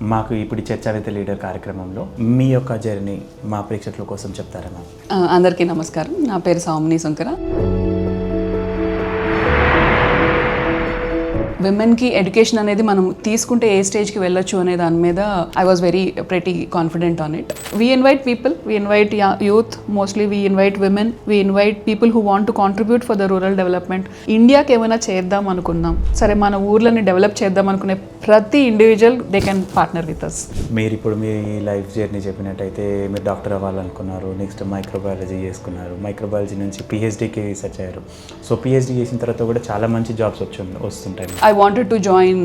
మాకు ఇప్పుడు చర్చావేత్త లీడర్ కార్యక్రమంలో మీ యొక్క జర్నీ మా ప్రేక్షకుల కోసం చెప్తారా మ్యామ్? అందరికీ నమస్కారం. నా పేరు సౌమిని శంకర. విమెన్కి ఎడ్యుకేషన్ అనేది మనం తీసుకుంటే ఏ స్టేజ్కి వెళ్ళొచ్చు అనే దాని మీద I was very pretty confident on it. We invite people, we invite youth, mostly we invite women, we invite people who want to contribute for the rural development. ఇండియాకి ఏమైనా చేద్దాం అనుకున్నాం, సరే మన ఊర్లని డెవలప్ చేద్దాం అనుకునే ప్రతి individual they can partner with us. మీరు ఇప్పుడు మీ లైఫ్ జర్నీ చెప్పినట్టయితే మీరు డాక్టర్ అవ్వాలనుకున్నారు, నెక్స్ట్ మైక్రోబయాలజీ చేసుకున్నారు, మైక్రోబయాలజీ నుంచి పిహెచ్డీకి రీసెర్చ్ అయ్యారు. సో పిహెచ్డీ చేసిన తర్వాత కూడా చాలా మంచి జాబ్స్ వస్తుంటాయి. I wanted to join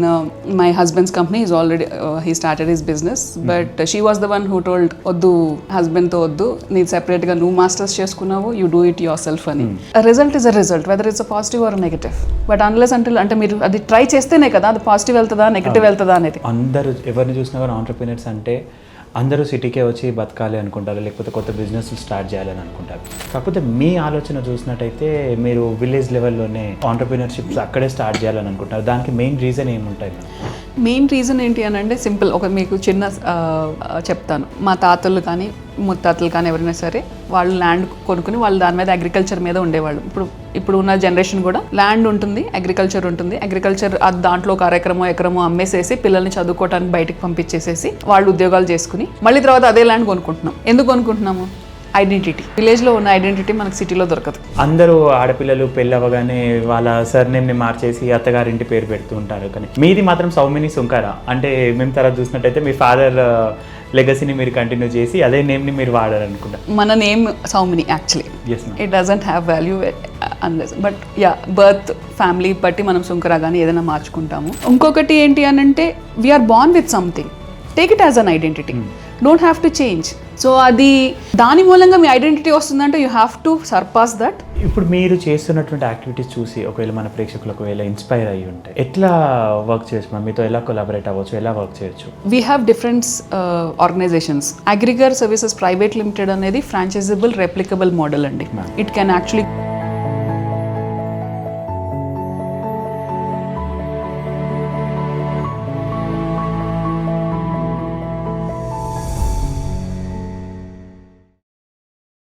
my husband's company. He's already he started his business, but she was the one who told oddu husband to oddu nee separate ga nu masters cheskunnavo, you do it yourself ani. A result is a result, whether it's a positive or a negative, but unless until ante మీరు అది try చేస్తేనే కదా అది positive వెళ్తుందా negative వెళ్తుందా అనేది. అందరూ ఎవరిని చూసినా కూడా ఆంటర్‌ప్రెన్యూర్స్ అంటే అందరూ సిటీకే వచ్చి బతకాలి అనుకుంటారు, లేకపోతే కొత్త బిజినెస్ స్టార్ట్ చేయాలని అనుకుంటారు. కాకపోతే మీ ఆలోచన చూసినట్టయితే మీరు విలేజ్ లెవెల్లోనే ఆంటర్‌ప్రెన్యూర్‌షిప్స్ అక్కడే స్టార్ట్ చేయాలని అనుకుంటారు. దానికి మెయిన్ రీజన్ ఏముంటాయి? మెయిన్ రీజన్ ఏంటి అని అంటే సింపుల్. ఒక మీకు చిన్న చెప్తాను. మా తాతలు కానీ ముత్తాతలు కానీ ఎవరైనా సరే వాళ్ళు ల్యాండ్ కొనుక్కుని వాళ్ళు దాని మీద అగ్రికల్చర్ మీద ఉండేవాళ్ళు. ఇప్పుడు ఉన్న జనరేషన్ కూడా ల్యాండ్ ఉంటుంది, అగ్రికల్చర్ ఉంటుంది. అగ్రికల్చర్ దాంట్లో ఒక ఎకరమో అమ్మేసేసి పిల్లల్ని చదువుకోవడానికి బయటకు పంపించేసేసి వాళ్ళు ఉద్యోగాలు చేసుకుని మళ్ళీ తర్వాత అదే ల్యాండ్ కొనుక్కుంటున్నాం. ఎందుకు కొనుక్కుంటున్నాము? ఐడెంటిటీ. విలేజ్లో ఉన్న ఐడెంటిటీ మనకు సిటీలో దొరకదు. అందరూ ఆడపిల్లలు పెళ్ళి అవ్వగానే వాళ్ళ సర్నేమ్ని మార్చేసి అత్తగారింటి పేరు పెడుతూ ఉంటారు, కానీ మీది మాత్రం సౌమిని శంకర. అంటే మేము తర్వాత చూసినట్టయితే మీ ఫాదర్ లెగసీని మీరు కంటిన్యూ చేసి అదే నేమ్ని మీరు వాడారనుకుంటా. మన name Soumini actually it doesn't have value unless, but yeah birth family బట్టి మనం శంకర కానీ ఏదైనా మార్చుకుంటాము. ఇంకొకటి ఏంటి అని అంటే we are born with something, take it as an identity, don't have to change. So అది దాని మూలంగా మీ ఐడెంటిటీ వస్తుందంటే you have to surpass that. ఇప్పుడు మీరు చేస్తున్నటువంటి యాక్టివిటీస్ చూసి ఒకవేళ మన ప్రేక్షకులకు ఒకవేళ ఇన్స్పైర్ అయ్యి ఉంటే ఎట్లా వర్క్ చేయొచ్చు, మీతో ఎలా కొలాబరేట్ అవ్వచ్చు, ఎలా వర్క్ చేయొచ్చు? We have different organizations. Agriculture services private limited అనేది ఫ్రాంచైజబుల్ రెప్లికబుల్ మోడల్ అండి. It can actually